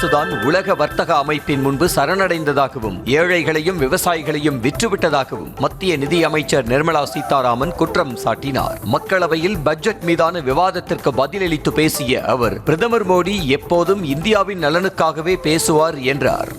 அரசுதான் உலக வர்த்தக அமைப்பின் முன்பு சரணடைந்ததாகவும் ஏழைகளையும் விவசாயிகளையும் விற்றுவிட்டதாகவும் மத்திய நிதி அமைச்சர் நிர்மலா சீதாராமன் குற்றம் சாட்டினார். மக்களவையில் பட்ஜெட் மீதான விவாதத்திற்கு பதிலளித்து பேசிய அவர், பிரதமர் மோடி எப்போதும் இந்தியாவின் நலனுக்காகவே பேசுவார் என்றார்.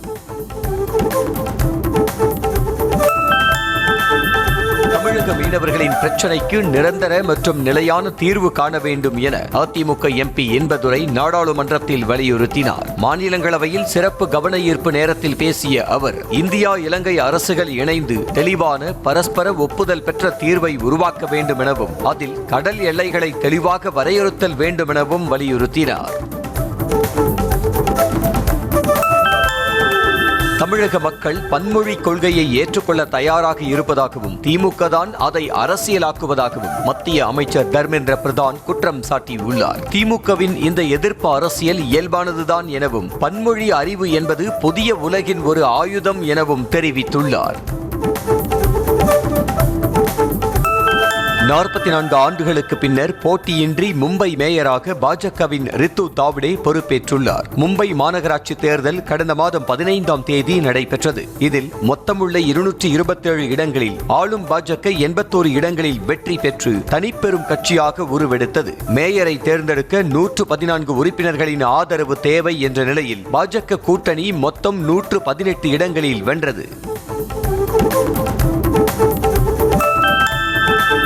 தமிழக மீனவர்களின் பிரச்சினைக்கு நிரந்தர மற்றும் நிலையான தீர்வு காண வேண்டும் என அதிமுக எம்பி இன்பதுரை நாடாளுமன்றத்தில் வலியுறுத்தினார். மாநிலங்களவையில் சிறப்பு கவன ஈர்ப்பு நேரத்தில் பேசிய அவர், இந்தியா இலங்கை அரசுகள் இணைந்து தெளிவான பரஸ்பர ஒப்புதல் பெற்ற தீர்வை உருவாக்க வேண்டும் எனவும் அதில் கடல் எல்லைகளை தெளிவாக வரையறுத்தல் வேண்டும் எனவும் வலியுறுத்தினார். தமிழக மக்கள் பன்மொழி கொள்கையை ஏற்றுக்கொள்ள தயாராக இருப்பதாகவும் திமுக தான் அதை அரசியலாக்குவதாகவும் மத்திய அமைச்சர் தர்மேந்திர பிரதான் குற்றம் சாட்டியுள்ளார். திமுகவின் இந்த எதிர்ப்பு அரசியல் இயல்பானதுதான் எனவும் பன்மொழி அறிவு என்பது புதிய உலகின் ஒரு ஆயுதம் எனவும் தெரிவித்துள்ளார். 44 ஆண்டுகளுக்கு பின்னர் போட்டியின்றி மும்பை மேயராக பாஜகவின் ரித்து தாவ்டே பொறுப்பேற்றுள்ளார். மும்பை மாநகராட்சி தேர்தல் கடந்த மாதம் 15ஆம் தேதி நடைபெற்றது. இதில் மொத்தமுள்ள 227 இடங்களில் ஆளும் பாஜக 81 இடங்களில் வெற்றி பெற்று தனிப்பெரும் கட்சியாக உருவெடுத்தது. மேயரை தேர்ந்தெடுக்க 114 உறுப்பினர்களின் ஆதரவு தேவை என்ற நிலையில் பாஜக கூட்டணி மொத்தம் 118 இடங்களில் வென்றது.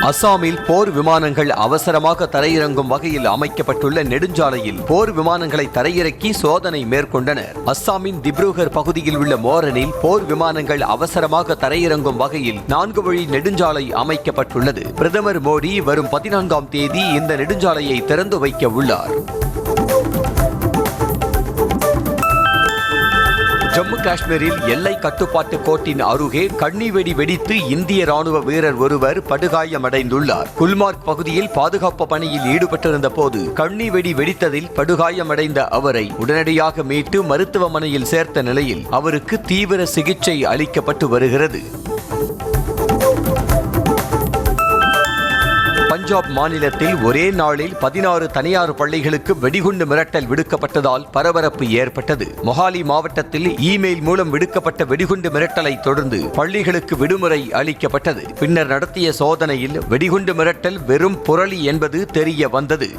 அசாமில் போர் விமானங்கள் அவசரமாக தரையிறங்கும் வகையில் அமைக்கப்பட்டுள்ள நெடுஞ்சாலையில் போர் விமானங்களை தரையிறக்கி சோதனை மேற்கொண்டனர். அஸ்ஸாமின் திப்ருகர் பகுதியில் உள்ள மோரனில் போர் விமானங்கள் அவசரமாக தரையிறங்கும் வகையில் 4 வழி நெடுஞ்சாலை அமைக்கப்பட்டுள்ளது. பிரதமர் மோடி வரும் 14ஆம் தேதி இந்த நெடுஞ்சாலையை திறந்து வைக்க உள்ளார். ஜம்மு காஷ்மீரில் எல்லை கட்டுப்பாட்டு கோட்டின் அருகே கண்ணி வெடித்து இந்திய ராணுவ வீரர் ஒருவர் படுகாயமடைந்துள்ளார். குல்மார்க் பகுதியில் பாதுகாப்பு பணியில் ஈடுபட்டிருந்த போது கண்ணி வெடித்ததில் படுகாயமடைந்த அவரை உடனடியாக மீட்டு மருத்துவமனையில் சேர்த்த நிலையில் அவருக்கு தீவிர சிகிச்சை அளிக்கப்பட்டு வருகிறது. பஞ்சாப் மாநிலத்தில் ஒரே நாளில் 16 தனியார் பள்ளிகளுக்கு வெடிகுண்டு மிரட்டல் விடுக்கப்பட்டதால் பரபரப்பு ஏற்பட்டது. மொஹாலி மாவட்டத்தில் இமெயில் மூலம் விடுக்கப்பட்ட வெடிகுண்டு மிரட்டலை தொடர்ந்து பள்ளிகளுக்கு விடுமுறை அளிக்கப்பட்டது. பின்னர் நடத்திய சோதனையில் வெடிகுண்டு மிரட்டல் வெறும் புரளி என்பது தெரிய வந்தது.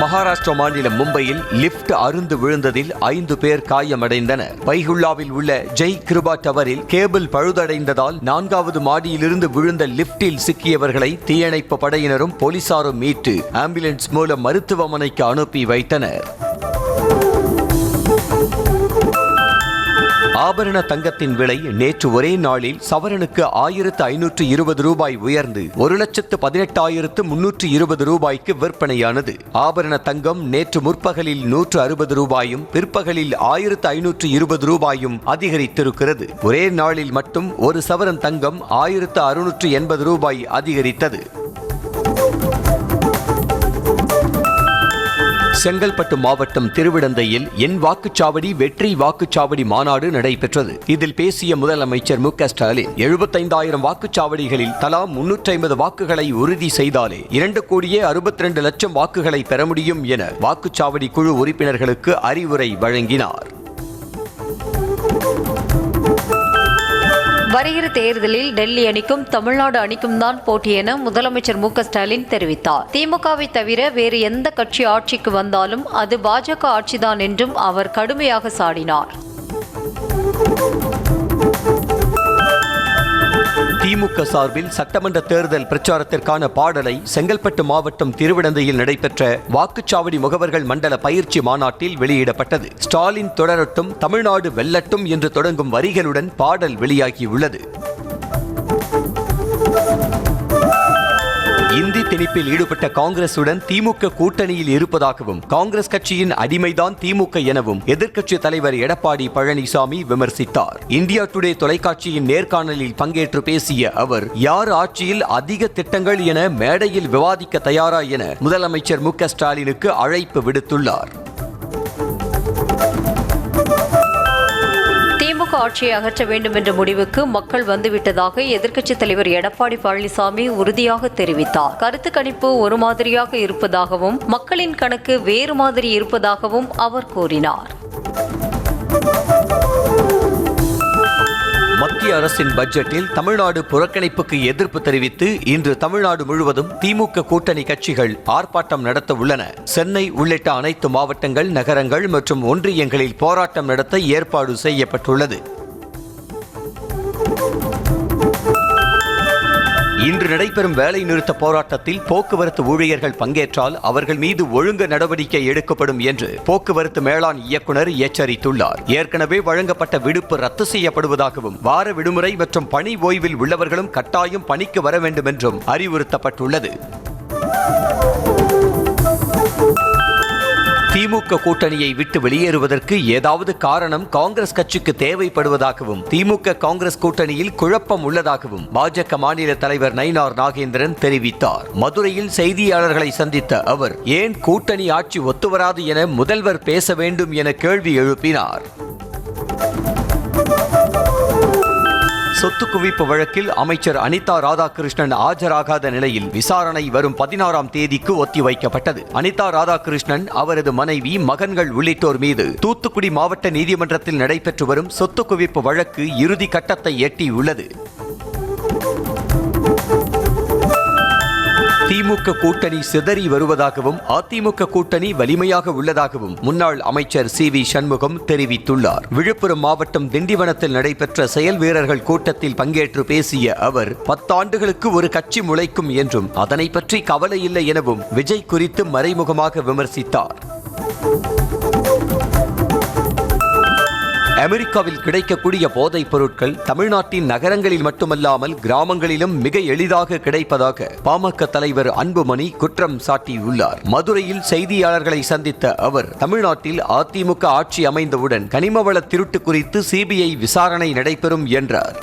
மகாராஷ்டிரா மாநிலம் மும்பையில் லிப்ட் அறுந்து விழுந்ததில் 5 பேர் காயமடைந்தனர். பைகுல்லாவில் உள்ள ஜெய் கிருபா டவரில் கேபிள் பழுதடைந்ததால் 4வது மாடியிலிருந்து விழுந்த லிப்டில் சிக்கியவர்களை தீயணைப்பு படையினரும் போலீசாரும் மீட்டு ஆம்புலன்ஸ் மூலம் மருத்துவமனைக்கு அனுப்பி வைத்தனர். ஆபரண தங்கத்தின் விலை நேற்று ஒரே நாளில் சவரனுக்கு 1520 ரூபாய் உயர்ந்து 1,18,320 ரூபாய்க்கு விற்பனையானது. ஆபரண தங்கம் நேற்று முற்பகலில் 160 ரூபாயும் பிற்பகலில் 1520 ரூபாயும் அதிகரித்திருக்கிறது. ஒரே நாளில் மட்டும் ஒரு சவரன் தங்கம் 1680 ரூபாய் அதிகரித்தது. செங்கல்பட்டு மாவட்டம் திருவிடந்தையில் என் வாக்குச்சாவடி வெற்றி வாக்குச்சாவடி மாநாடு நடைபெற்றது. இதில் பேசிய முதலமைச்சர் மு.க.ஸ்டாலின் 75,000 வாக்குச்சாவடிகளில் தலா 350 வாக்குகளை உறுதி செய்தாலே 2,62,00,000 வாக்குகளை பெற முடியும் என வாக்குச்சாவடி குழு உறுப்பினர்களுக்கு அறிவுரை வழங்கினார். வருகிற தேர்தலில் டெல்லி அணிக்கும் தமிழ்நாடு அணிக்கும் தான் போட்டி என முதலமைச்சர் மு.க.ஸ்டாலின் தெரிவித்தார். திமுகவை தவிர வேறு எந்த கட்சி ஆட்சிக்கு வந்தாலும் அது பாஜக ஆட்சிதான் என்றும் அவர் கடுமையாக சாடினார். திமுக சார்பில் சட்டமன்ற தேர்தல் பிரச்சாரத்திற்கான பாடலை செங்கல்பட்டு மாவட்டம் திருவிடந்தையில் நடைபெற்ற வாக்குச்சாவடி முகவர்கள் மண்டல பயிற்சி மாநாட்டில் வெளியிடப்பட்டது. ஸ்டாலின் தொடரட்டும், தமிழ்நாடு வெல்லட்டும் என்று தொடங்கும் வரிகளுடன் பாடல் வெளியாகியுள்ளது. இந்தி திணிப்பில் ஈடுபட்ட காங்கிரசுடன் திமுக கூட்டணியில் இருப்பதாகவும் காங்கிரஸ் கட்சியின் அடிமைதான் திமுக எனவும் எதிர்க்கட்சி தலைவர் எடப்பாடி பழனிசாமி விமர்சித்தார். இந்தியா டுடே தொலைக்காட்சியின் நேர்காணலில் பங்கேற்று பேசிய அவர், யார் ஆட்சியில் அதிக திட்டங்கள் என மேடையில் விவாதிக்க தயாரா என முதலமைச்சர் மு.க.ஸ்டாலினுக்கு அழைப்பு விடுத்துள்ளார். திமுக ஆட்சியை அகற்ற வேண்டும் என்ற முடிவுக்கு மக்கள் வந்துவிட்டதாக எதிர்க்கட்சித் தலைவர் எடப்பாடி பழனிசாமி உறுதியாக தெரிவித்தார். கருத்து கணிப்பு ஒரு மாதிரியாக இருப்பதாகவும் மக்களின் கணக்கு வேறு மாதிரி இருப்பதாகவும் அவர் கூறினார். மத்திய அரசின் பட்ஜெட்டில் தமிழ்நாடு புறக்கணிப்புக்கு எதிர்ப்பு தெரிவித்து இன்று தமிழ்நாடு முழுவதும் திமுக கூட்டணி கட்சிகள் ஆர்ப்பாட்டம் நடத்த உள்ளன. சென்னை உள்ளிட்ட அனைத்து மாவட்டங்கள், நகரங்கள் மற்றும் ஒன்றியங்களில் போராட்டம் நடத்த ஏற்பாடு செய்யப்பட்டுள்ளது. இன்று நடைபெறும் வேலை நிறுத்த போராட்டத்தில் போக்குவரத்து ஊழியர்கள் பங்கேற்றால் அவர்கள் மீது ஒழுங்கு நடவடிக்கை எடுக்கப்படும் என்று போக்குவரத்து மேலாண் இயக்குநர் எச்சரித்துள்ளார். ஏற்கனவே வழங்கப்பட்ட விடுப்பு ரத்து செய்யப்படுவதாகவும் வார விடுமுறை மற்றும் பணி ஓய்வில் உள்ளவர்களும் கட்டாயம் பணிக்கு வர வேண்டும் என்றும் அறிவுறுத்தப்பட்டுள்ளது. திமுக கூட்டணியை விட்டு வெளியேறுவதற்கு ஏதாவது காரணம் காங்கிரஸ் கட்சிக்கு தேவைப்படுவதாகவும் திமுக காங்கிரஸ் கூட்டணியில் குழப்பம் உள்ளதாகவும் பாஜக மாநில தலைவர் நயினார் நாகேந்திரன் தெரிவித்தார். மதுரையில் செய்தியாளர்களை சந்தித்த அவர் ஏன் கூட்டணி ஆட்சி ஒத்துவராது என முதல்வர் பேச வேண்டும் என கேள்வி எழுப்பினார். சொத்து குவிப்பு வழக்கில் அமைச்சர் அனிதா ராதாகிருஷ்ணன் ஆஜராகாத நிலையில் விசாரணை வரும் 16ஆம் தேதிக்கு ஒத்திவைக்கப்பட்டது. அனிதா ராதாகிருஷ்ணன், அவரது மனைவி, மகன்கள் உள்ளிட்டோர் மீது தூத்துக்குடி மாவட்ட நீதிமன்றத்தில் நடைபெற்று வரும் சொத்து குவிப்பு வழக்கு இறுதி கட்டத்தை எட்டியுள்ளது. திமுக கூட்டணி சிதறி வருவதாகவும் அதிமுக கூட்டணி வலிமையாக உள்ளதாகவும் முன்னாள் அமைச்சர் சி.வி. சண்முகம் தெரிவித்துள்ளார். விழுப்புரம் மாவட்டம் திண்டிவனத்தில் நடைபெற்ற செயல் வீரர்கள் கூட்டத்தில் பங்கேற்று பேசிய அவர் 10 ஆண்டுகளுக்கு ஒரு கட்சி முளைக்கும் என்றும் அதனை பற்றி கவலை இல்லை எனவும் விஜய் குறித்து மறைமுகமாக விமர்சித்தார். அமெரிக்காவில் கிடைக்கக்கூடிய போதைப் பொருட்கள் தமிழ்நாட்டின் நகரங்களில் மட்டுமல்லாமல் கிராமங்களிலும் மிக எளிதாக கிடைப்பதாக பாமக தலைவர் அன்புமணி குற்றம் சாட்டியுள்ளார். மதுரையில் செய்தியாளர்களை சந்தித்த அவர் தமிழ்நாட்டில் அதிமுக ஆட்சி அமைந்தவுடன் கனிமவள திருட்டு குறித்து சிபிஐ விசாரணை நடைபெறும் என்றார்.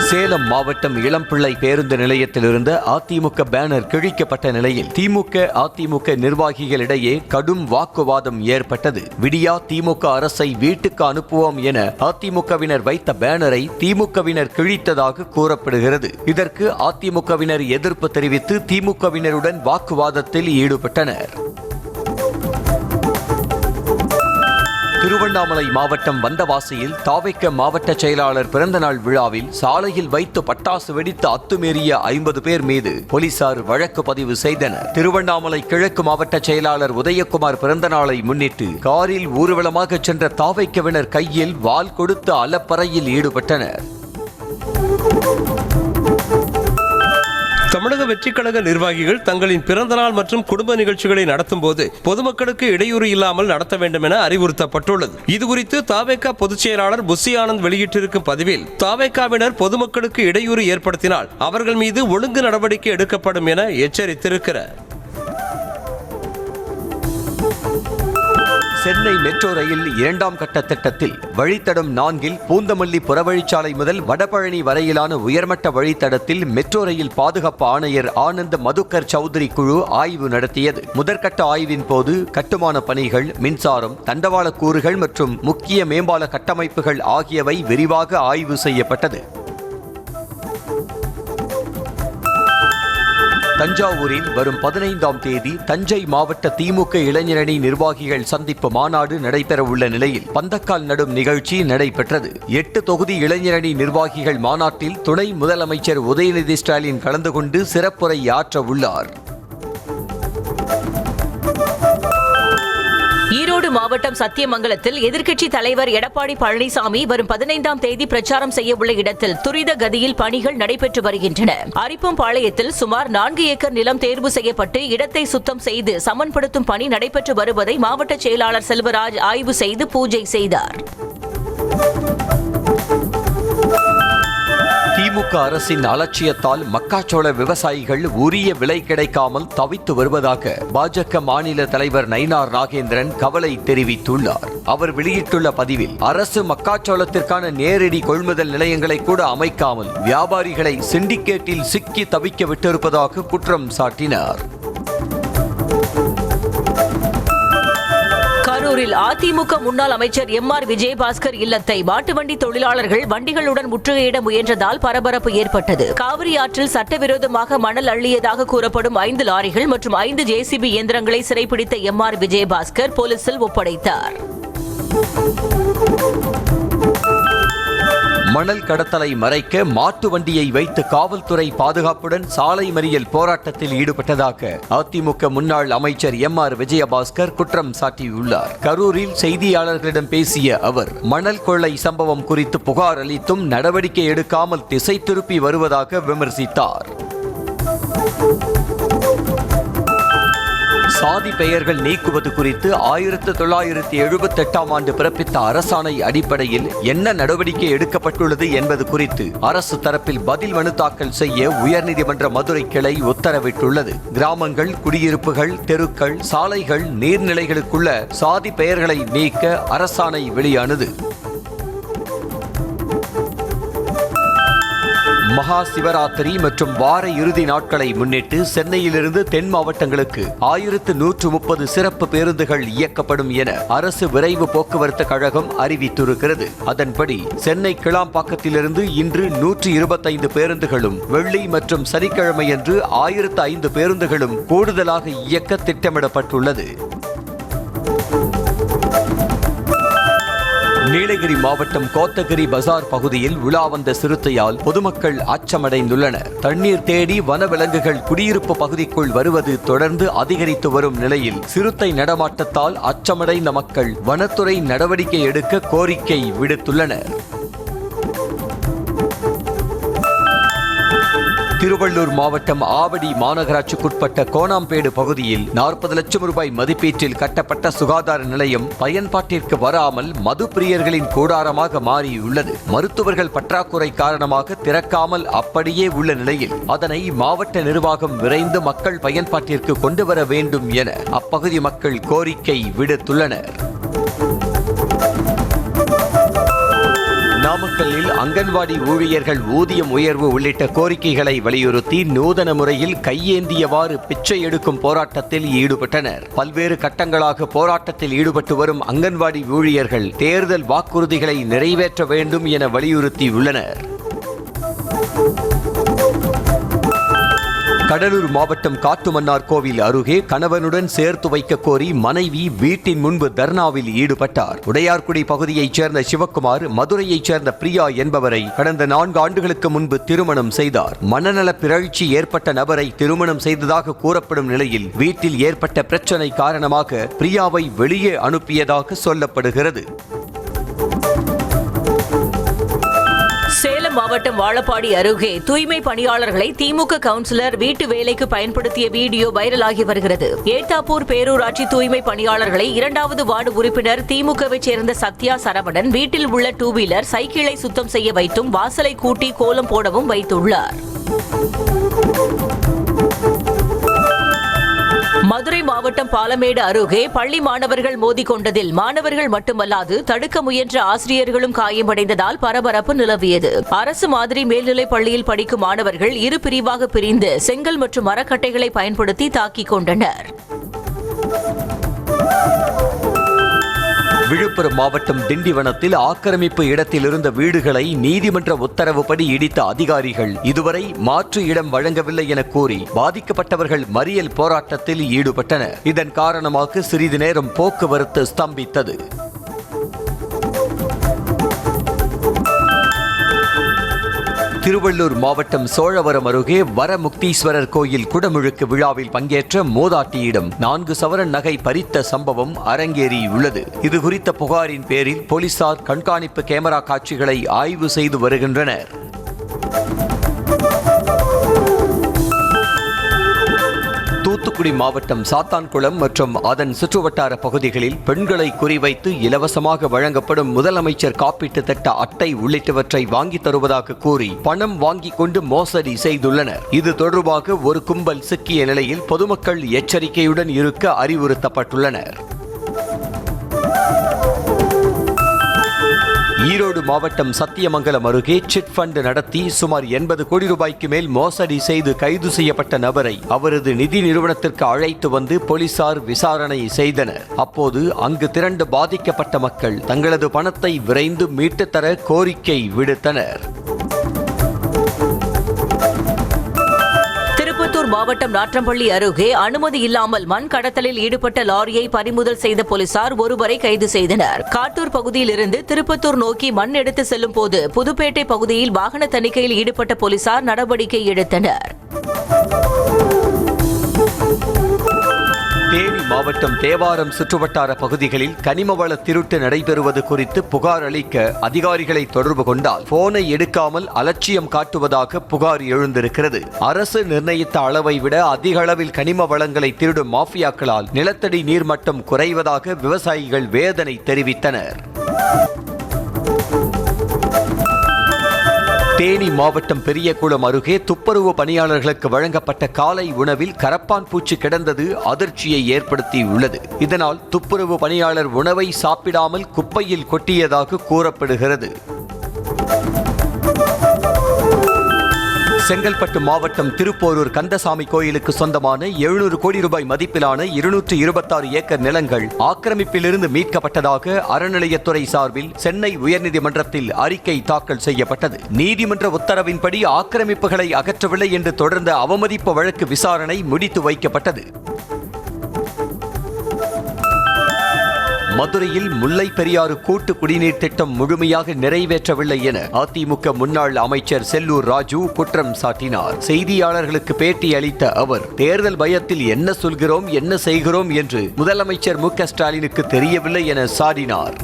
சேலம் மாவட்டம் இளம்பிள்ளை பேருந்து நிலையத்தில் இருந்த அதிமுக பேனர் கிழிக்கப்பட்ட நிலையில் திமுக அதிமுக நிர்வாகிகளிடையே கடும் வாக்குவாதம் ஏற்பட்டது. விடியா திமுக அரசை வீட்டுக்கு அனுப்புவோம் என அதிமுகவினர் வைத்த பேனரை திமுகவினர் கிழித்ததாக கூறப்படுகிறது. இதற்கு அதிமுகவினர் எதிர்ப்பு தெரிவித்து திமுகவினருடன் வாக்குவாதத்தில் ஈடுபட்டனர். திருவண்ணாமலை மாவட்டம் வந்தவாசியில் தாவேக்க மாவட்ட செயலாளர் பிறந்தநாள் விழாவில் சாலையில் வைத்து பட்டாசு வெடித்து அத்துமீறிய 50 பேர் மீது போலீசார் வழக்கு பதிவு செய்தனர். திருவண்ணாமலை கிழக்கு மாவட்ட செயலாளர் உதயகுமார் பிறந்தநாளை முன்னிட்டு காரில் ஊர்வலமாக சென்ற தாவேக்கவினர் கையில் வாள் கொடுத்து அலப்பறையில் ஈடுபட்டனர். தமிழக வெற்றிக் கழக நிர்வாகிகள் தங்களின் பிறந்தநாள் மற்றும் குடும்ப நிகழ்ச்சிகளை நடத்தும் போது பொதுமக்களுக்கு இடையூறு இல்லாமல் நடத்த வேண்டும் என அறிவுறுத்தப்பட்டுள்ளது. இதுகுறித்து தாவேகா பொதுச் செயலாளர் புஷி ஆனந்த் வெளியிட்டிருக்கும் பதிவில் தாவேகாவினர் பொதுமக்களுக்கு இடையூறு ஏற்படுத்தினால் அவர்கள் மீது ஒழுங்கு நடவடிக்கை எடுக்கப்படும் என எச்சரித்திருக்கிறார். சென்னை மெட்ரோ ரயில் 2ஆம் கட்ட திட்டத்தில் வழித்தடம் 4இல் பூந்தமல்லி புறவழிச்சாலை முதல் வடபழனி வரையிலான உயர்மட்ட வழித்தடத்தில் மெட்ரோ ரயில் பாதுகாப்பு ஆணையர் ஆனந்த் மதுக்கர் சௌத்ரி குழு ஆய்வு நடத்தியது. முதற்கட்ட ஆய்வின் போது கட்டுமான பணிகள், மின்சாரம், தண்டவாள கூறுகள் மற்றும் முக்கிய மேம்பால கட்டமைப்புகள் ஆகியவை விரிவாக ஆய்வு செய்யப்பட்டது. தஞ்சாவூரில் வரும் 15ஆம் தேதி தஞ்சை மாவட்ட திமுக இளைஞரணி நிர்வாகிகள் சந்திப்பு மாநாடு நடைபெறவுள்ள நிலையில் பந்தக்கால் நடும் நிகழ்ச்சி நடைபெற்றது. 8 தொகுதி இளைஞரணி நிர்வாகிகள் மாநாட்டில் துணை முதலமைச்சர் உதயநிதி ஸ்டாலின் கலந்து கொண்டு சிறப்புரை ஆற்ற உள்ளார். ஈரோடு மாவட்டம் சத்தியமங்கலத்தில் எதிர்க்கட்சி தலைவர் எடப்பாடி பழனிசாமி வரும் 15ஆம் தேதி பிரச்சாரம் செய்ய உள்ள இடத்தில் துரித கதியில் பணிகள் நடைபெற்று வருகின்றன. அரிப்பம்பாளையத்தில் சுமார் 4 ஏக்கர் நிலம் தேர்வு செய்யப்பட்டு இடத்தை சுத்தம் செய்து சமன்படுத்தும் பணி நடைபெற்று வருவதை மாவட்ட செயலாளர் செல்வராஜ் ஆய்வு செய்து பூஜை செய்தார். திமுக அரசின் அலட்சியத்தால் மக்காச்சோள விவசாயிகள் உரிய விலை கிடைக்காமல் தவித்து வருவதாக பாஜக மாநில தலைவர் நயினார் நாகேந்திரன் கவலை தெரிவித்துள்ளார். அவர் வெளியிட்டுள்ள பதிவில் அரசு மக்காச்சோளத்திற்கான நேரடி கொள்முதல் நிலையங்களை கூட அமைக்காமல் வியாபாரிகளை சிண்டிகேட்டில் சிக்கி தவிக்க விட்டிருப்பதாக குற்றம் சாட்டினார். கரூரில் அதிமுக முன்னாள் அமைச்சர் எம்.ஆர். விஜயபாஸ்கர் இல்லத்தை மாட்டு வண்டி தொழிலாளர்கள் வண்டிகளுடன் முற்றுகையிட முயன்றதால் பரபரப்பு ஏற்பட்டது. காவிரி ஆற்றில் சட்டவிரோதமாக மணல் அள்ளியதாக கூறப்படும் 5 லாரிகள் மற்றும் 5 JCB இயந்திரங்களை சிறைப்பிடித்த எம்.ஆர். விஜயபாஸ்கர் போலீசில் ஒப்படைத்தார். மணல் கடத்தலை மறைக்க மாட்டு வண்டியை வைத்து காவல்துறை பாதுகாப்புடன் சாலை மறியல் போராட்டத்தில் ஈடுபட்டதாக அதிமுக முன்னாள் அமைச்சர் எம்.ஆர். விஜயபாஸ்கர் குற்றம் சாட்டியுள்ளார். கரூரில் செய்தியாளர்களிடம் பேசிய அவர் மணல் கொள்ளை சம்பவம் குறித்து புகார் அளித்தும் நடவடிக்கை எடுக்காமல் திசை திருப்பி வருவதாக விமர்சித்தார். சாதி பெயர்கள் நீக்குவது குறித்து 1978ஆம் ஆண்டு பிறப்பித்த அரசாணை அடிப்படையில் என்ன நடவடிக்கை எடுக்கப்பட்டுள்ளது என்பது குறித்து அரசு தரப்பில் பதில் மனு தாக்கல் செய்ய உயர்நீதிமன்ற மதுரை கிளை உத்தரவிட்டுள்ளது. கிராமங்கள், குடியிருப்புகள், தெருக்கள், சாலைகள், நீர்நிலைகளுக்குள்ள சாதி பெயர்களை நீக்க அரசாணை வெளியானது. மகா சிவராத்திரி மற்றும் வார இறுதி நாட்களை முன்னிட்டு சென்னையிலிருந்து தென் மாவட்டங்களுக்கு 1130 சிறப்பு பேருந்துகள் இயக்கப்படும் என அரசு விரைவு போக்குவரத்து கழகம் அறிவித்திருக்கிறது. அதன்படி சென்னை கிளாம்பாக்கத்திலிருந்து இன்று 125 பேருந்துகளும், வெள்ளி மற்றும் சனிக்கிழமையன்று 1005 பேருந்துகளும் கூடுதலாக இயக்க திட்டமிடப்பட்டுள்ளது. நீலகிரி மாவட்டம் கோத்தகிரி பஜார் பகுதியில் உலா வந்த சிறுத்தையால் பொதுமக்கள் அச்சமடைந்துள்ளனர். தண்ணீர் தேடி வனவிலங்குகள் குடியிருப்பு பகுதிக்குள் வருவது தொடர்ந்து அதிகரித்து வரும் நிலையில் சிறுத்தை நடமாட்டத்தால் அச்சமடைந்த மக்கள் வனத்துறை நடவடிக்கை எடுக்க கோரிக்கை விடுத்துள்ளனர். திருவள்ளூர் மாவட்டம் ஆவடி மாநகராட்சிக்குட்பட்ட கோணாம்பேடு பகுதியில் 40 லட்சம் ரூபாய் மதிப்பீட்டில் கட்டப்பட்ட சுகாதார நிலையம் பயன்பாட்டிற்கு வராமல் மது பிரியர்களின் கூடாரமாக மாறியுள்ளது. மருத்துவர்கள் பற்றாக்குறை காரணமாக திறக்காமல் அப்படியே உள்ள நிலையில் அதனை மாவட்ட நிர்வாகம் விரைந்து மக்கள் பயன்பாட்டிற்கு கொண்டு வர வேண்டும் என அப்பகுதி மக்கள் கோரிக்கை விடுத்துள்ளனர். நாமக்கல்லில் அங்கன்வாடி ஊழியர்கள் ஊதியம் உயர்வு உள்ளிட்ட கோரிக்கைகளை வலியுறுத்தி நூதன முறையில் கையேந்தியவாறு பிச்சை எடுக்கும் போராட்டத்தில் ஈடுபட்டனர். பல்வேறு கட்டங்களாக போராட்டத்தில் ஈடுபட்டு வரும் அங்கன்வாடி ஊழியர்கள் தேர்தல் வாக்குறுதிகளை நிறைவேற்ற வேண்டும் என வலியுறுத்தியுள்ளனர். கடலூர் மாவட்டம் காட்டுமன்னார் கோவில் அருகே கணவனுடன் சேர்த்து வைக்க கோரி மனைவி வீட்டின் முன்பு தர்ணாவில் ஈடுபட்டார். உடையார்குடி பகுதியைச் சேர்ந்த சிவக்குமார் மதுரையைச் சேர்ந்த பிரியா என்பவரை கடந்த 4 ஆண்டுகளுக்கு முன்பு திருமணம் செய்தார். மனநல பிறழ்ச்சி ஏற்பட்ட நபரை திருமணம் செய்ததாக கூறப்படும் நிலையில் வீட்டில் ஏற்பட்ட பிரச்சனை காரணமாக பிரியாவை வெளியே அனுப்பியதாக சொல்லப்படுகிறது. சேலம் மாவட்டம் வாழப்பாடி அருகே தூய்மை பணியாளர்களை திமுக கவுன்சிலர் வீட்டு வேலைக்கு பயன்படுத்திய வீடியோ வைரலாகி வருகிறது. ஏட்டாப்பூர் பேரூராட்சி தூய்மை பணியாளர்களை 2வது வார்டு உறுப்பினர் திமுகவை சேர்ந்த சத்யா சரவணன் வீட்டில் உள்ள 2 வீலர் சைக்கிளை சுத்தம் செய்ய வைத்தும் வாசலை கூட்டி கோலம் போடவும் வைத்துள்ளார். மதுரை மாவட்டம் பாலமேடு அருகே பள்ளி மாணவர்கள் மோதிக்கொண்டதில் மாணவர்கள் மட்டுமல்லாது தடுக்க முயன்ற ஆசிரியர்களும் காயமடைந்ததால் பரபரப்பு நிலவியது. அரசு மாதிரி மேல்நிலைப் பள்ளியில் படிக்கும் மாணவர்கள் 2 பிரிவாக பிரிந்து செங்கல் மற்றும் மரக்கட்டைகளை பயன்படுத்தி தாக்கிக் கொண்டனர். விழுப்புரம் மாவட்டம் திண்டிவனத்தில் ஆக்கிரமிப்பு இடத்தில் இருந்த வீடுகளை நீதிமன்ற உத்தரவுப்படி இடித்த அதிகாரிகள் இதுவரை மாற்று இடம் வழங்கவில்லை என கூறி பாதிக்கப்பட்டவர்கள் மறியல் போராட்டத்தில் ஈடுபட்டனர். இதன் காரணமாக சிறிது நேரம் போக்குவரத்து ஸ்தம்பித்தது. திருவள்ளூர் மாவட்டம் சோழவரம் அருகே வரமுக்தீஸ்வரர் கோயில் குடமுழுக்கு விழாவில் பங்கேற்ற மூதாட்டியிடம் 4 சவரன் நகை பறித்த சம்பவம் அரங்கேறியுள்ளது. இதுகுறித்த புகாரின் பேரில் போலீசார் கண்காணிப்பு கேமரா காட்சிகளை ஆய்வு செய்து வருகின்றனர். தூத்துக்குடி மாவட்டம் சாத்தான்குளம் மற்றும் அதன் சுற்றுவட்டார பகுதிகளில் பெண்களை குறிவைத்து இலவசமாக வழங்கப்படும் முதலமைச்சர் காப்பீட்டு திட்ட அட்டை உள்ளிட்டவற்றை வாங்கி தருவதாக கூறி பணம் வாங்கிக் கொண்டு மோசடி செய்துள்ளனர். இது தொடர்பாக ஒரு கும்பல் சிக்கிய நிலையில் பொதுமக்கள் எச்சரிக்கையுடன் இருக்க அறிவுறுத்தப்பட்டுள்ளனர். ஈரோடு மாவட்டம் சத்தியமங்கலம் அருகே சிட் ஃபண்ட் நடத்தி சுமார் 80 கோடி ரூபாய்க்கு மேல் மோசடி செய்து கைது செய்யப்பட்ட நபரை அவரது நிதி நிறுவனத்திற்கு அழைத்து வந்து போலீசார் விசாரணை செய்தனர். அப்போது அங்கு திரண்டு பாதிக்கப்பட்ட மக்கள் தங்களது பணத்தை விரைந்து மீட்டுத் தர கோரிக்கை விடுத்தனர். திருப்பத்தூர் மாவட்டம் நாற்றம்பள்ளி அருகே அனுமதி இல்லாமல் மண் கடத்தலில் ஈடுபட்ட லாரியை பறிமுதல் செய்த போலீசார் ஒருவரை கைது செய்தனர். காட்டூர் பகுதியில் இருந்து திருப்பத்தூர் நோக்கி மண் எடுத்து செல்லும் போது புதுப்பேட்டை பகுதியில் வாகன தணிக்கையில் ஈடுபட்ட போலீசார் நடவடிக்கை எடுத்தனர். தேனி மாவட்டம் தேவாரம் சுற்றுவட்டார பகுதிகளில் கனிமவள திருட்டு நடைபெறுவது குறித்து புகார் அளிக்க அதிகாரிகளை தொடர்பு கொண்டால் போனை எடுக்காமல் அலட்சியம் காட்டுவதாக புகார் எழுந்திருக்கிறது. அரசு நிர்ணயித்த அளவை விட அதிக அளவில் கனிம வளங்களை திருடும் மாஃபியாக்களால் நிலத்தடி நீர்மட்டம் குறைவதாக விவசாயிகள் வேதனை தெரிவித்தனர். தேனி மாவட்டம் பெரியகுளம் அருகே துப்புரவு பணியாளர்களுக்கு வழங்கப்பட்ட காலை உணவில் கரப்பான் பூச்சி கிடந்தது அதிர்ச்சியை ஏற்படுத்தியுள்ளது. இதனால் துப்புரவு பணியாளர் உணவை சாப்பிடாமல் குப்பையில் கொட்டியதாக கூறப்படுகிறது. செங்கல்பட்டு மாவட்டம் திருப்போரூர் கந்தசாமி கோயிலுக்கு சொந்தமான 700 கோடி ரூபாய் மதிப்பிலான 226 ஏக்கர் நிலங்கள் ஆக்கிரமிப்பிலிருந்து மீட்கப்பட்டதாக அறநிலையத்துறை சார்பில் சென்னை உயர்நீதிமன்றத்தில் அறிக்கை தாக்கல் செய்யப்பட்டது. நீதிமன்ற உத்தரவின்படி ஆக்கிரமிப்புகளை அகற்றவில்லை என்று தொடர்ந்த அவமதிப்பு வழக்கு விசாரணை முடித்து வைக்கப்பட்டது. மதுரையில் முல்லை பெரியாறு கூட்டு குடிநீர் திட்டம் முழுமையாக நிறைவேற்றவில்லை என அதிமுக முன்னாள் அமைச்சர் செல்லூர் ராஜு குற்றம் சாட்டினார். செய்தியாளர்களுக்கு பேட்டி அளித்த அவர், தேர்தல் பயத்தில் என்ன சொல்கிறோம் என்ன செய்கிறோம் என்று முதலமைச்சர் மு.க. ஸ்டாலினுக்கு தெரியவில்லை என சாடினார்.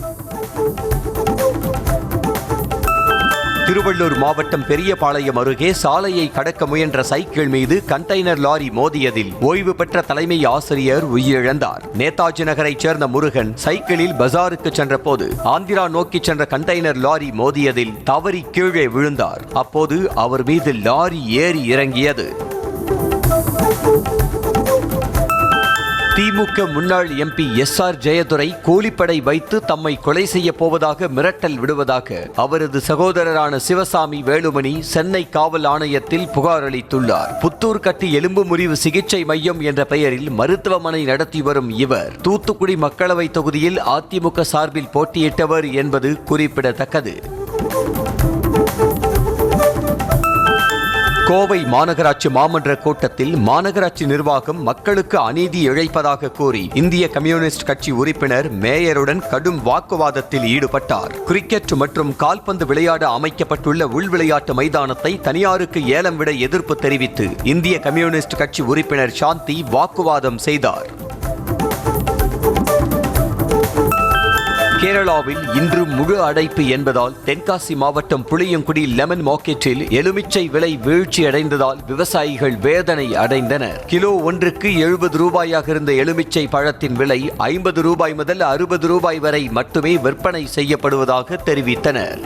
திருவள்ளூர் மாவட்டம் பெரியபாளையம் அருகே சாலையை கடக்க முயன்ற சைக்கிள் மீது கண்டெய்னர் லாரி மோதியதில் ஓய்வு பெற்ற தலைமை ஆசிரியர் உயிரிழந்தார். நேதாஜி நகரைச் சேர்ந்த முருகன் சைக்கிளில் பஜாருக்கு சென்றபோது ஆந்திரா நோக்கி சென்ற கண்டெய்னர் லாரி மோதியதில் தவறி கீழே விழுந்தார். அப்போது அவர் மீது லாரி ஏறி இறங்கியது. திமுக முன்னாள் எம்பி எஸ்.ஆர். ஜெயதுரை கூலிப்படை வைத்து தம்மை கொலை செய்ய போவதாக மிரட்டல் விடுவதாக அவரது சகோதரரான சிவசாமி வேலுமணி சென்னை காவல் ஆணையத்தில் புகார் அளித்துள்ளார். புத்தூர் கட்டி எலும்பு முறிவு சிகிச்சை மையம் என்ற பெயரில் மருத்துவமனை நடத்தி வரும் இவர் தூத்துக்குடி மக்களவை தொகுதியில் அதிமுக சார்பில் போட்டியிட்டவர் என்பது குறிப்பிடத்தக்கது. கோவை மாநகராட்சி மாமன்ற கூட்டத்தில் மாநகராட்சி நிர்வாகம் மக்களுக்கு அநீதி இழைப்பதாக கூறி இந்திய கம்யூனிஸ்ட் கட்சி உறுப்பினர் மேயருடன் கடும் வாக்குவாதத்தில் ஈடுபட்டார். கிரிக்கெட் மற்றும் கால்பந்து விளையாட அமைக்கப்பட்டுள்ள உள்விளையாட்டு மைதானத்தை தனியாருக்கு ஏலம் விட எதிர்ப்பு தெரிவித்து இந்திய கம்யூனிஸ்ட் கட்சி உறுப்பினர் சாந்தி வாக்குவாதம் செய்தார். கேரளாவில் இன்று முழு அடைப்பு என்பதால் தென்காசி மாவட்டம் புளியங்குடி லெமன் மார்க்கெட்டில் எலுமிச்சை விலை வீழ்ச்சியடைந்ததால் விவசாயிகள் வேதனை அடைந்தனர். கிலோ ஒன்றுக்கு 70 ரூபாயாக இருந்த எலுமிச்சை பழத்தின் விலை 50 ரூபாய் முதல் 60 ரூபாய் வரை மட்டுமே விற்பனை செய்யப்படுவதாக தெரிவித்தனர்.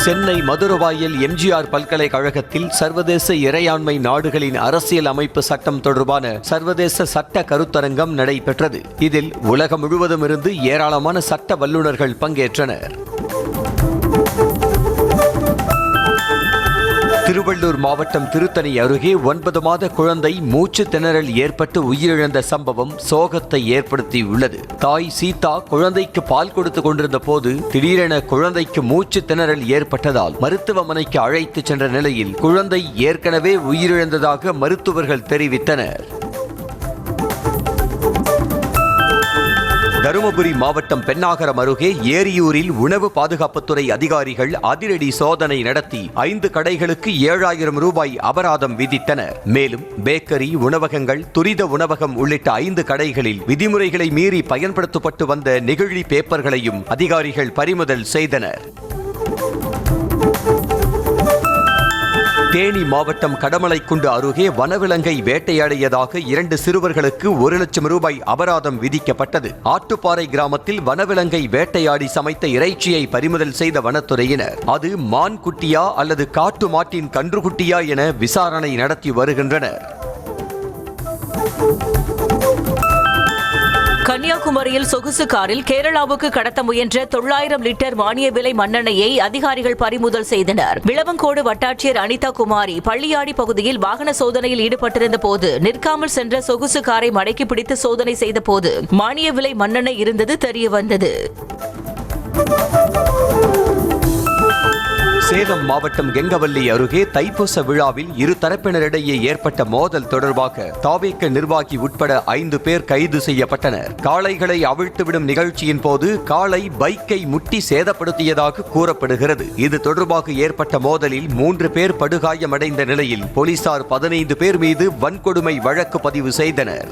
சென்னை மதுரவாயல் எம்ஜிஆர் பல்கலைக்கழகத்தில் சர்வதேச இறையாண்மை நாடுகளின் அரசியல் அமைப்பு சட்டம் தொடர்பான சர்வதேச சட்ட கருத்தரங்கம் நடைபெற்றது. இதில் உலகம் முழுவதும் இருந்து ஏராளமான சட்ட வல்லுநர்கள் பங்கேற்றனர். திருவள்ளூர் மாவட்டம் திருத்தணி அருகே 9 மாத குழந்தை மூச்சு திணறல் ஏற்பட்டு உயிரிழந்த சம்பவம் சோகத்தை ஏற்படுத்தியுள்ளது. தாய் சீதா குழந்தைக்கு பால் கொடுத்து கொண்டிருந்த போது திடீரென குழந்தைக்கு மூச்சு திணறல் ஏற்பட்டதால் மருத்துவமனைக்கு அழைத்து சென்ற நிலையில் குழந்தை ஏற்கனவே உயிரிழந்ததாக மருத்துவர்கள் தெரிவித்தனர். தருமபுரி மாவட்டம் பென்னாகரம் அருகே ஏரியூரில் உணவு பாதுகாப்புத்துறை அதிகாரிகள் அதிரடி சோதனை நடத்தி 5 கடைகளுக்கு 7000 ரூபாய் அபராதம் விதித்தனர். மேலும் பேக்கரி, உணவகங்கள், துரித உணவகம் உள்ளிட்ட 5 கடைகளில் விதிமுறைகளை மீறி பயன்படுத்தப்பட்டு வந்த நெகிழி பேப்பர்களையும் அதிகாரிகள் பறிமுதல் செய்தனர். தேனி மாவட்டம் கடமலைக்குண்டு அருகே வனவிலங்கை வேட்டையாடியதாக 2 சிறுவர்களுக்கு 1 லட்சம் ரூபாய் அபராதம் விதிக்கப்பட்டது. ஆட்டுப்பாறை கிராமத்தில் வனவிலங்கை வேட்டையாடி சமைத்த இறைச்சியை பறிமுதல் செய்த வனத்துறையினர் அது மான் குட்டியா அல்லது காட்டு மாட்டின் கன்றுகுட்டியா என விசாரணை நடத்தி வருகின்றனர். கன்னியாகுமரியில் சொகுசு காரில் கேரளாவுக்கு கடத்த முயன்ற 900 லிட்டர் மானிய விலை மண்ணெண்ணெயை அதிகாரிகள் பறிமுதல் செய்தனர். விளவங்கோடு வட்டாட்சியர் அனிதா குமாரி பள்ளியாடி பகுதியில் வாகன சோதனையில் ஈடுபட்டிருந்த போது நிற்காமல் சென்ற சொகுசு காரை மடக்கி பிடித்து சோதனை செய்த போது மானிய விலை மண்ணெண்ணெய் இருந்தது தெரியவந்தது. சேலம் மாவட்டம் கெங்கவல்லி அருகே தைப்பூச விழாவில் இரு தரப்பினரிடையே ஏற்பட்ட மோதல் தொடர்பாக தாவேக நிர்வாகி உட்பட 5 பேர் கைது செய்யப்பட்டனர். காளைகளை அவிழ்த்துவிடும் நிகழ்ச்சியின் போது காளை பைக்கை முட்டி சேதப்படுத்தியதாக கூறப்படுகிறது. இது தொடர்பாக ஏற்பட்ட மோதலில் 3 பேர் படுகாயமடைந்த நிலையில் போலீசார் 15 பேர் மீது வன்கொடுமை வழக்கு பதிவு செய்தனர்.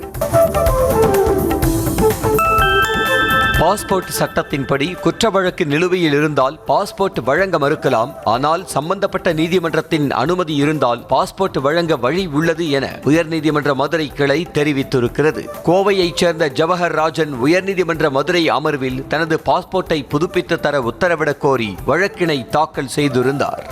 பாஸ்போர்ட் சட்டத்தின்படி குற்ற வழக்கு நிலுவையில் இருந்தால் பாஸ்போர்ட் வழங்க மறுக்கலாம். ஆனால் சம்பந்தப்பட்ட நீதிமன்றத்தின் அனுமதி இருந்தால் பாஸ்போர்ட் வழங்க வழி உள்ளது என உயர்நீதிமன்ற மதுரை கிளை தெரிவித்திருக்கிறது. கோவையைச் சேர்ந்த ஜவஹர் ராஜன் உயர்நீதிமன்ற மதுரை அமர்வில் தனது பாஸ்போர்ட்டை புதுப்பித்து தர உத்தரவிடக் கோரி வழக்கினை தாக்கல் செய்திருந்தார்.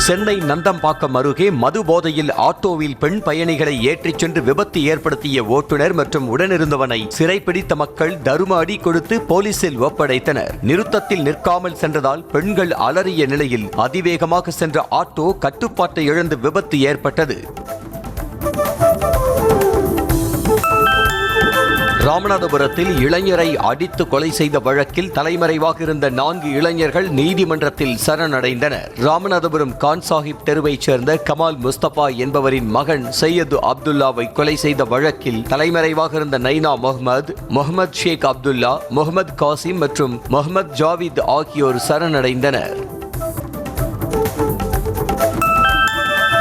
சென்னை நந்தம்பாக்கம் அருகே மது போதையில் ஆட்டோவில் பெண் பயணிகளை ஏற்றிச் சென்று விபத்து ஏற்படுத்திய ஓட்டுநர் மற்றும் உடனிருந்தவனை சிறைப்பிடித்த மக்கள் தரும அடி கொடுத்து போலீசில் ஒப்படைத்தனர். நிறுத்தத்தில் நிற்காமல் சென்றதால் பெண்கள் அலறிய நிலையில் அதிவேகமாக சென்ற ஆட்டோ கட்டுப்பாட்டை இழந்து விபத்து ஏற்பட்டது. ராமநாதபுரத்தில் இளைஞரை அடித்து கொலை செய்த வழக்கில் தலைமறைவாக இருந்த 4 இளைஞர்கள் நீதிமன்றத்தில் சரணடைந்தனர். ராமநாதபுரம் கான் சாஹிப் தெருவைச் சேர்ந்த கமால் முஸ்தபா என்பவரின் மகன் சையது அப்துல்லாவை கொலை செய்த வழக்கில் தலைமறைவாக இருந்த நைனா முகமது ஷேக் அப்துல்லா, முகமது காசிம் மற்றும் முகமது ஜாவித் ஆகியோர் சரணடைந்தனர்.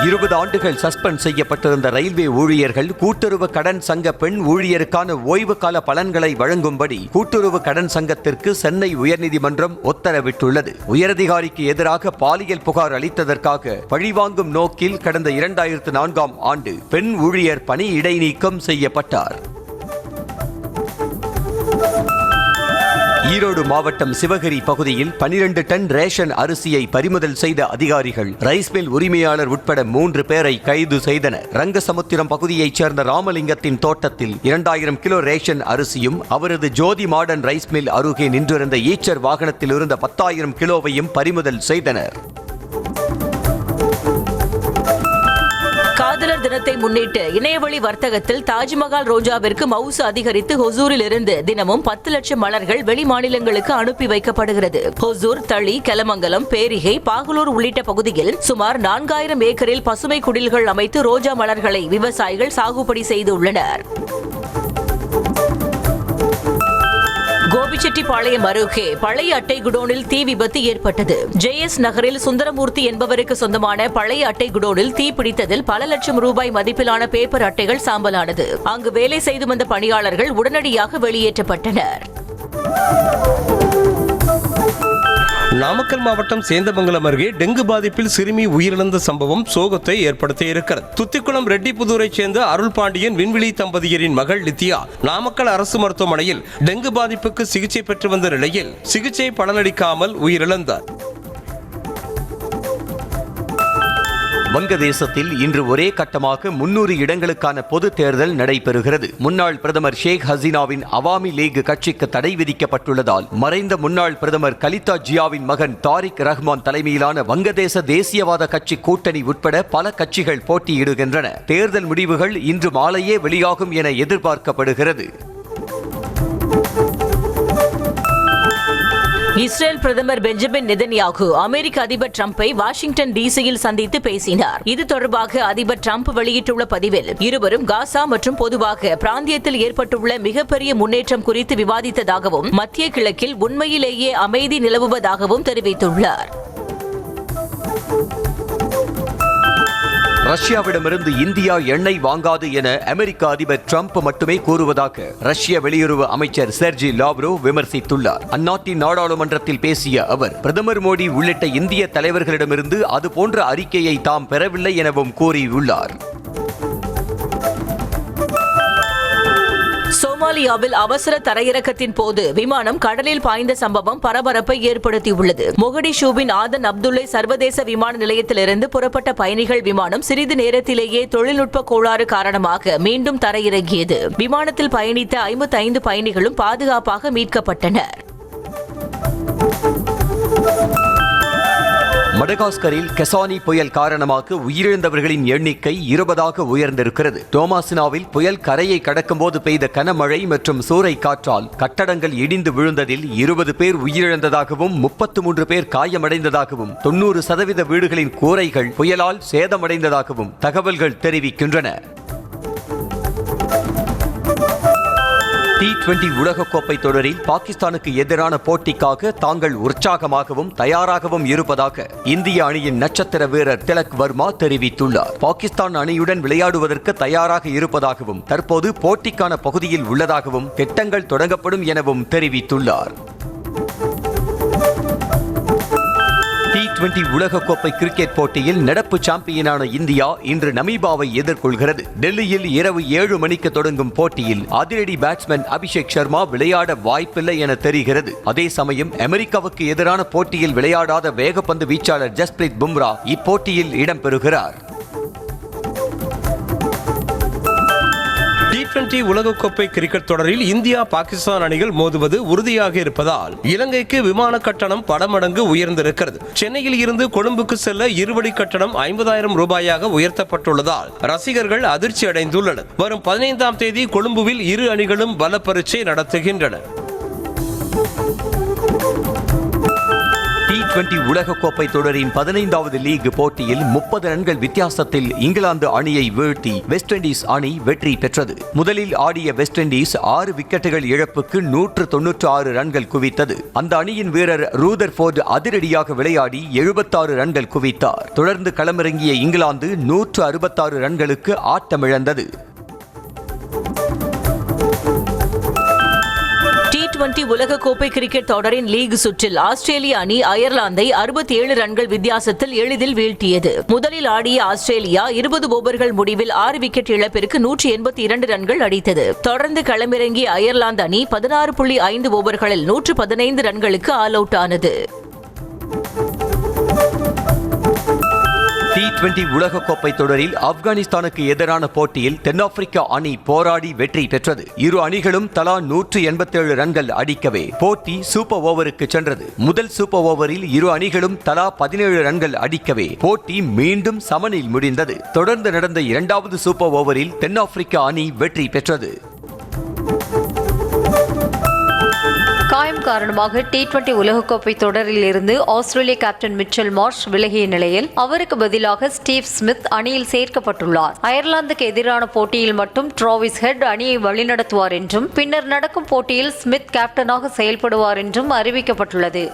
20 ஆண்டுகள் சஸ்பெண்ட் செய்யப்பட்டிருந்த ரயில்வே ஊழியர்கள் கூட்டுறவு கடன் சங்க பெண் ஊழியருக்கான ஓய்வு கால பலன்களை வழங்கும்படி கூட்டுறவு கடன் சங்கத்திற்கு சென்னை உயர்நீதிமன்றம் உத்தரவிட்டுள்ளது. உயரதிகாரிக்கு எதிராக பாலியல் புகார் அளித்ததற்காக பழிவாங்கும் நோக்கில் கடந்த 2004ஆம் ஆண்டு பெண் ஊழியர் பணி இடைநீக்கம் செய்யப்பட்டார். ஈரோடு மாவட்டம் சிவகிரி பகுதியில் 12 டன் ரேஷன் அரிசியை பறிமுதல் செய்த அதிகாரிகள் ரைஸ் மில் உரிமையாளர் உட்பட 3 பேரை கைது செய்தனர். ரங்கசமுத்திரம் பகுதியைச் சேர்ந்த ராமலிங்கத்தின் தோட்டத்தில் 2000 கிலோ ரேஷன் அரிசியும் அவரது ஜோதி மாடர்ன் ரைஸ் மில் அருகே நின்றிருந்த ஈச்சர் வாகனத்தில் இருந்த 10,000 கிலோவையும் பறிமுதல் செய்தனர். காதலர் தினத்தை முன்னிட்டு இணையவழி வர்த்தகத்தில் தாஜ்மஹால் ரோஜாவிற்கு மவுசு அதிகரித்து ஹொசூரில் இருந்து தினமும் 10 லட்சம் மலர்கள் வெளி மாநிலங்களுக்கு அனுப்பி வைக்கப்படுகிறது. ஹொசூர், தளி, கெலமங்கலம், பேரிகை, பாகலூர் உள்ளிட்ட பகுதியில் சுமார் 4000 ஏக்கரில் பசுமை குடில்கள் அமைத்து ரோஜா மலர்களை விவசாயிகள் சாகுபடி செய்துள்ளனர். கோபிச்செட்டிப்பாளையம் அருகே பழைய அட்டை குடோனில் தீ விபத்து ஏற்பட்டது. JS நகரில் சுந்தரமூர்த்தி என்பவருக்கு சொந்தமான பழைய அட்டை குடோனில் தீ பிடித்ததில் பல லட்சம் ரூபாய் மதிப்பிலான பேப்பர் அட்டைகள் சாம்பலானது. அங்கு வேலை செய்து வந்த பணியாளர்கள் உடனடியாக வெளியேற்றப்பட்டனர். நாமக்கல் மாவட்டம் சேந்தமங்கலம் அருகே டெங்கு பாதிப்பில் சிறுமி உயிரிழந்த சம்பவம் சோகத்தை ஏற்படுத்தியிருக்கிறது. துத்திக்குளம் ரெட்டிபுதூரைச் சேர்ந்த அருள் பாண்டியன் விண்வெளி தம்பதியரின் மகள் லித்தியா நாமக்கல் அரசு மருத்துவமனையில் டெங்கு பாதிப்புக்கு சிகிச்சை பெற்று வந்த நிலையில் சிகிச்சை பலனளிக்காமல் உயிரிழந்தார். வங்கதேசத்தில் இன்று ஒரே கட்டமாக 300 இடங்களுக்கான பொது தேர்தல் நடைபெறுகிறது. முன்னாள் பிரதமர் ஷேக் ஹசீனாவின் அவாமி லீக் கட்சிக்கு தடை விதிக்கப்பட்டுள்ளதால் மறைந்த முன்னாள் பிரதமர் கலிதா ஜியாவின் மகன் தாரிக் ரஹ்மான் தலைமையிலான வங்கதேச தேசியவாத கட்சி கூட்டணி உட்பட பல கட்சிகள் போட்டியிடுகின்றன. தேர்தல் முடிவுகள் இன்று மாலையே வெளியாகும் என எதிர்பார்க்கப்படுகிறது. இஸ்ரேல் பிரதமர் பெஞ்சமின் நெதன்யாகு அமெரிக்க அதிபர் டிரம்பை வாஷிங்டன் டிசியில் சந்தித்து பேசினார். இது தொடர்பாக அதிபர் டிரம்ப் வெளியிட்டுள்ள பதிவில் இருவரும் காசா மற்றும் பொதுவாக பிராந்தியத்தில் ஏற்பட்டுள்ள மிகப்பெரிய முன்னேற்றம் குறித்து விவாதித்ததாகவும் மத்திய கிழக்கில் உண்மையிலேயே அமைதி நிலவுவதாகவும் தெரிவித்துள்ளார். ரஷ்யாவிடமிருந்து இந்தியா எண்ணெய் வாங்காது என அமெரிக்க அதிபர் டிரம்ப் மட்டுமே கூறுவதாக ரஷ்ய வெளியுறவு அமைச்சர் செர்ஜி லாவ்ரோவ் விமர்சித்துள்ளார். அந்நாட்டின் நாடாளுமன்றத்தில் பேசிய அவர் பிரதமர் மோடி உள்ளிட்ட இந்திய தலைவர்களிடமிருந்து அதுபோன்ற அறிக்கையை தாம் பெறவில்லை எனவும் கூறியுள்ளார். சோமாலியாவில் அவசர தரையிறக்கத்தின் போது விமானம் கடலில் பாய்ந்த சம்பவம் பரபரப்பை ஏற்படுத்தியுள்ளது. மொகடிஷூவின் ஆதன் அப்துல்லை சர்வதேச விமான நிலையத்திலிருந்து புறப்பட்ட பயணிகள் விமானம் சிறிது நேரத்திலேயே தொழில்நுட்ப கோளாறு காரணமாக மீண்டும் தரையிறங்கியது. விமானத்தில் பயணித்த 55 பயணிகளும் பாதுகாப்பாக மீட்கப்பட்டனர். மடகாஸ்கரில் கெசானி புயல் காரணமாக உயிரிழந்தவர்களின் எண்ணிக்கை 20ஆக உயர்ந்திருக்கிறது. டோமாசினாவில் புயல் கரையை கடக்கும்போது பெய்த கனமழை மற்றும் சூறை காற்றால் கட்டடங்கள் இடிந்து விழுந்ததில் 20 பேர் உயிரிழந்ததாகவும் 33 பேர் காயமடைந்ததாகவும் 90% வீடுகளின் கூரைகள் புயலால் சேதமடைந்ததாகவும் தகவல்கள் தெரிவிக்கின்றன. T20 உலகக்கோப்பை தொடரில் பாகிஸ்தானுக்கு எதிரான போட்டிக்காக தாங்கள் உற்சாகமாகவும் தயாராகவும் இருப்பதாக இந்திய அணியின் நட்சத்திர வீரர் திலக் வர்மா தெரிவித்துள்ளார். பாகிஸ்தான் அணியுடன் விளையாடுவதற்கு தயாராக இருப்பதாகவும் தற்போது போட்டிக்கான பகுதியில் உள்ளதாகவும் திட்டங்கள் தொடங்கப்படும் எனவும் தெரிவித்துள்ளார். T20 உலகக்கோப்பை கிரிக்கெட் போட்டியில் நடப்பு சாம்பியனான இந்தியா இன்று நமீபாவை எதிர்கொள்கிறது. டெல்லியில் இரவு 7 மணிக்கு தொடங்கும் போட்டியில் அதிரடி பேட்ஸ்மேன் அபிஷேக் சர்மா விளையாட வாய்ப்பில்லை என தெரிகிறது. அதே சமயம் அமெரிக்காவுக்கு எதிரான போட்டியில் விளையாடாத வேகப்பந்து வீச்சாளர் ஜஸ்பிரீத் பும்ரா இப்போட்டியில் இடம்பெறுகிறார். T20 உலகக்கோப்பை கிரிக்கெட் தொடரில் இந்தியா பாகிஸ்தான் அணிகள் மோதுவது உறுதியாக இருப்பதால் இலங்கைக்கு விமான கட்டணம் பல மடங்கு உயர்ந்திருக்கிறது. சென்னையில் இருந்து கொழும்புக்கு செல்ல இருவழி கட்டணம் 50,000 ரூபாயாக உயர்த்தப்பட்டுள்ளதால் ரசிகர்கள் அதிர்ச்சி அடைந்துள்ளனர். வரும் 15ஆம் தேதி கொழும்புவில் இரு அணிகளும் பல பரீட்சை நடத்துகின்றன. T20 உலகக்கோப்பை தொடரின் 15வது லீக் போட்டியில் 30 ரன்கள் வித்தியாசத்தில் இங்கிலாந்து அணியை வீழ்த்தி வெஸ்ட் இண்டீஸ் அணி வெற்றி பெற்றது. முதலில் ஆடிய வெஸ்ட் இண்டீஸ் 6 விக்கெட்டுகள் இழப்புக்கு 196 ரன்கள் குவித்தது. அந்த அணியின் வீரர் ரூதர்ஃபோர்டு அதிரடியாக விளையாடி 76 ரன்கள் குவித்தார். தொடர்ந்து களமிறங்கிய இங்கிலாந்து 166 ரன்களுக்கு ஆட்டமிழந்தது. T20 உலகக்கோப்பை கிரிக்கெட் தொடரின் லீக் சுற்றில் ஆஸ்திரேலிய அணி அயர்லாந்தை 67 ரன்கள் வித்தியாசத்தில் எளிதில் வீழ்த்தியது. முதலில் ஆடிய ஆஸ்திரேலியா 20 ஓவர்கள் முடிவில் 6 விக்கெட் இழப்பிற்கு 182 ரன்கள் அடித்தது. தொடர்ந்து களமிறங்கிய அயர்லாந்து அணி 16.5 ஓவர்களில் 115 ரன்களுக்கு ஆல் அவுட் ஆனது. T20 உலகக்கோப்பை தொடரில் ஆப்கானிஸ்தானுக்கு எதிரான போட்டியில் தென்னாப்பிரிக்கா அணி போராடி வெற்றி பெற்றது. இரு அணிகளும் தலா 187 ரன்கள் அடிக்கவே போட்டி சூப்பர் ஓவருக்கு சென்றது. முதல் சூப்பர் ஓவரில் இரு அணிகளும் தலா 17 ரன்கள் அடிக்கவே போட்டி மீண்டும் சமனில் முடிந்தது. தொடர்ந்து நடந்த இரண்டாவது சூப்பர் ஓவரில் தென்னாப்பிரிக்கா அணி வெற்றி பெற்றது. காயம் காரணமாக T20 உலகக்கோப்பை தொடரில் இருந்து ஆஸ்திரேலிய கேப்டன் மிச்சல் மார்ஷ் விலகிய நிலையில் அவருக்கு பதிலாக ஸ்டீவ் ஸ்மித் அணியில் சேர்க்கப்பட்டுள்ளார். அயர்லாந்துக்கு எதிரான போட்டியில் மட்டும் டிராவிஸ் ஹெட் அணியை வழிநடத்துவார் என்றும் பின்னர் நடக்கும் போட்டியில் ஸ்மித் கேப்டனாக செயல்படுவார் என்றும் அறிவிக்கப்பட்டுள்ளது.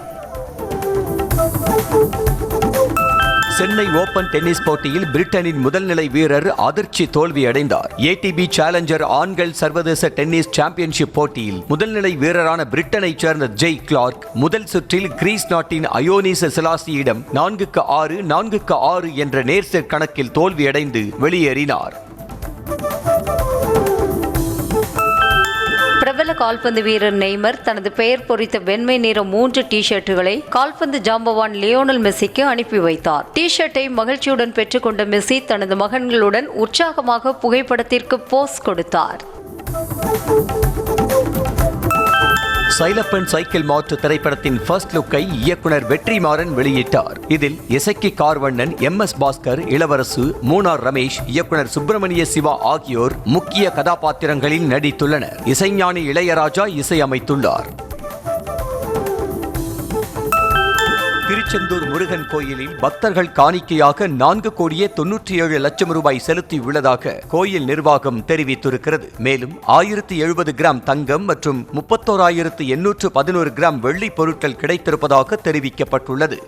சென்னை ஓபன் டென்னிஸ் போட்டியில் பிரிட்டனின் முதல் நிலை வீரர் அதிர்ச்சி தோல்வியடைந்தார். ATP சேலஞ்சர் ஆண்கள் சர்வதேச டென்னிஸ் சாம்பியன்ஷிப் போட்டியில் முதல் நிலை வீரரான பிரிட்டனைச் சேர்ந்த ஜெய் கிளார்க் முதல் சுற்றில் கிரீஸ் நாட்டின் அயோனிஸ் செலாசியிடம் 4-6, 4-6 என்ற நேர்செட் கணக்கில் தோல்வியடைந்து வெளியேறினார். பிரபல கால்பந்து வீரர் நெய்மர் தனது பெயர் பொறித்த வெண்மை நிற 3 டி-ஷர்ட்டுகளை கால்பந்து ஜாம்பவான் லியோனல் மெஸ்ஸிக்கு அனுப்பி வைத்தார். டி-ஷர்ட்டை மகிழ்ச்சியுடன் பெற்றுக்கொண்ட மெஸ்ஸி தனது மகன்களுடன் உற்சாகமாக புகைப்படத்திற்கு போஸ் கொடுத்தார். சைலப்பன் சைக்கிள் மாற்று திரைப்படத்தின் ஃபர்ஸ்ட் லுக்கை இயக்குனர் வெற்றிமாறன் வெளியிட்டார். இதில் இசக்கி கார்வண்ணன், MS பாஸ்கர், இளவரசு, மூனார் ரமேஷ், இயக்குனர் சுப்பிரமணிய சிவா ஆகியோர் முக்கிய கதாபாத்திரங்களில் நடித்துள்ளனர். இசைஞானி இளையராஜா இசையமைத்துள்ளார். திருச்செந்தூர் முருகன் கோயிலில் பக்தர்கள் காணிக்கையாக 4,97 லட்சம் ரூபாய் செலுத்தியுள்ளதாக கோயில் நிர்வாகம் தெரிவித்திருக்கிறது. மேலும் 1070 கிராம் தங்கம் மற்றும் 31,811 கிராம் வெள்ளி பொருட்கள் கிடைத்திருப்பதாக தெரிவிக்கப்பட்டுள்ளது.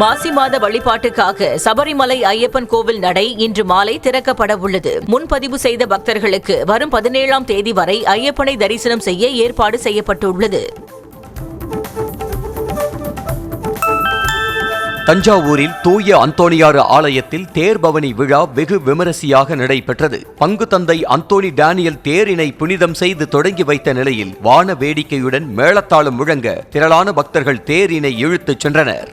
மாசி மாத வழிபாட்டுக்காக சபரிமலை ஐயப்பன் கோவில் நடை இன்று மாலை திறக்கப்பட உள்ளது. முன்பதிவு செய்த பக்தர்களுக்கு வரும் 17ஆம் தேதி வரை ஐயப்பனை தரிசனம் செய்ய ஏற்பாடு செய்யப்பட்டுள்ளது. தஞ்சாவூரில் தூய அந்தோணியாறு ஆலயத்தில் தேர்பவனி விழா வெகு விமரிசையாக நடைபெற்றது. பங்கு தந்தை அந்தோணி டேனியல் தேரினை புனிதம் செய்து தொடங்கி வைத்த நிலையில் வான வேடிக்கையுடன் மேளத்தாளம் முழங்க திரளான பக்தர்கள் தேரினை இழுத்துச் சென்றனர்.